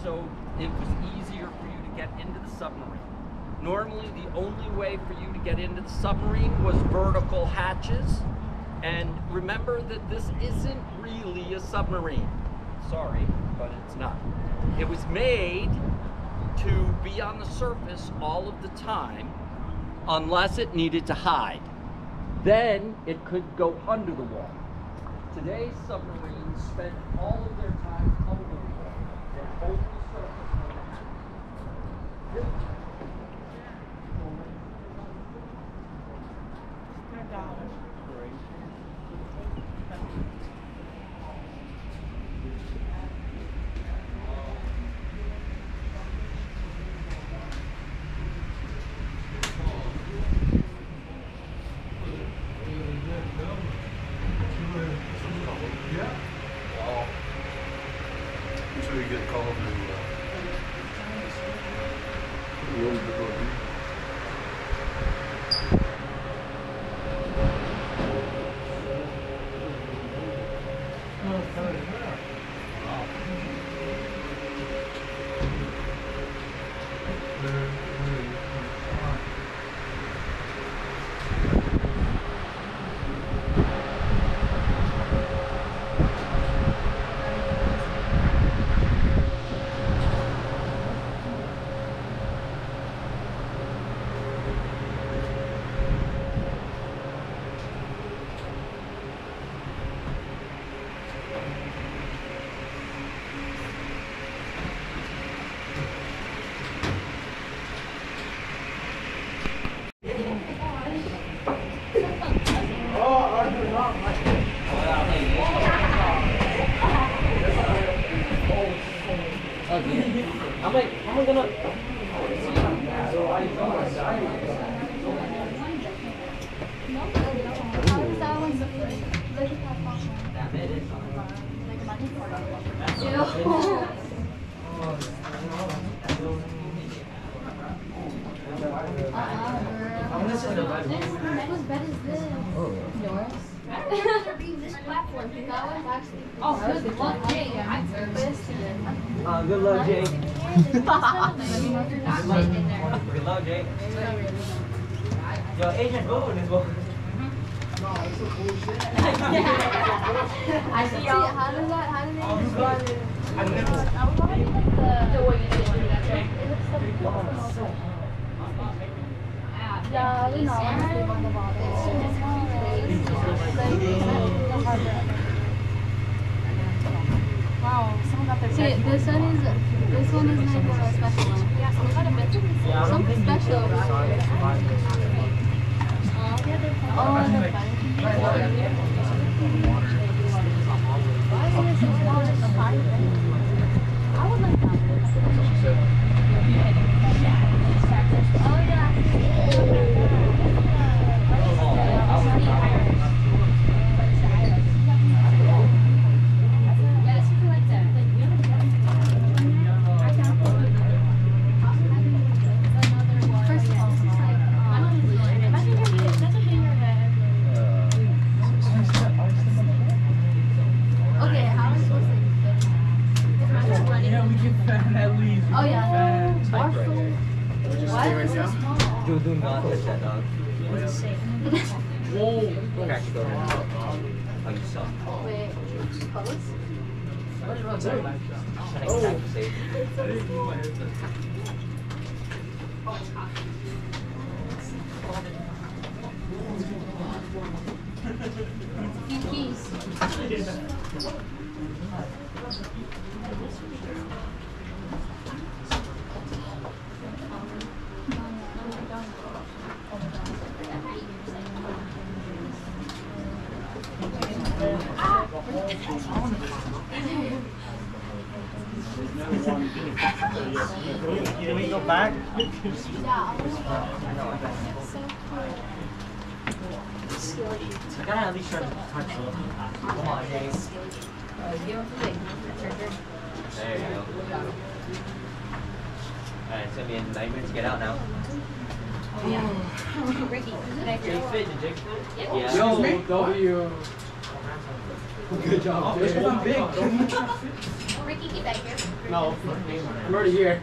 so it was easier for you to get into the submarine. Normally, the only way for you to get into the submarine was vertical hatches. And remember that this isn't really a submarine. Sorry, but it's not. It was made to be on the surface all of the time, unless it needed to hide. Then it could go under the water. Today's submarines spend all of their time under the water. They're over the surface when they have. Until you get called to I'm like, how am I gonna? Whose bed is this? Yours? This platform. That one's actually. Oh, good luck, Jay. I'm nervous. Good luck, Jay. Good luck, Jay. Your agent BOWFIN is BOWFIN. I see. How does that? How does it? The way you did it. It looks so cool. Yeah, we know. Honestly, on the bottom. Wow, someone got their See, this one is like a special one. Yeah, someone got a bit. Something special. Oh, the fun. Why is it so small? It's a fire. I would like that. Oh, yeah. Oh yeah. Why is it so small? Do not touch that dog. Whoa. Crack the door. Oh, you suck. Wait, close? What is wrong with that? I'm trying to save. Few keys. Can we go back? I gotta at least try to touch it. Come on, James. There you go. Alright, it's gonna be in 9 minutes to get out now. Ricky, Jake fit? Did Jake fit? Yeah. Yo, W. Good job. Oh, this one's big. Ricky, get back here. No, I'm already here.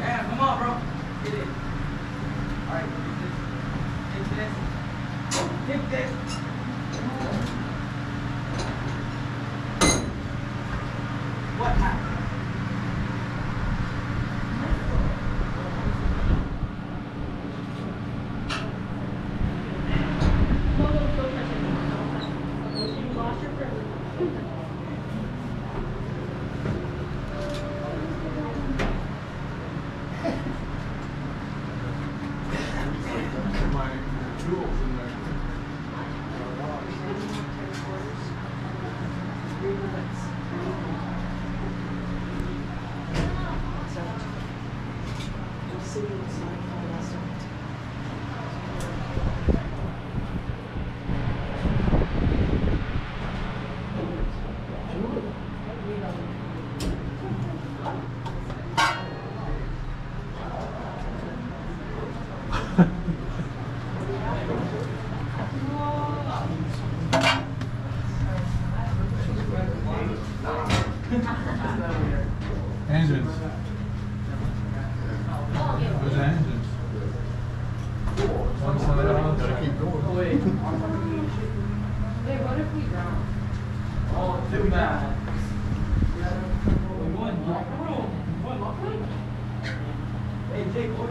Yeah, come on, bro. Get it. All right, take this. What happened? Engines. Where's the engines? One side of the house. Gotta keep going. Wait, what if we drown? Oh, too bad. Hey, Jake, what?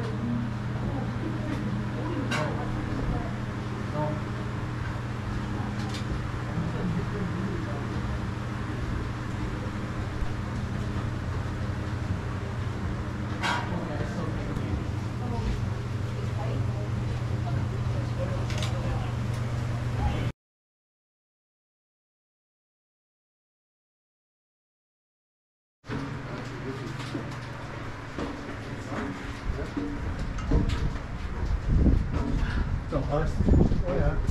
Oh yeah.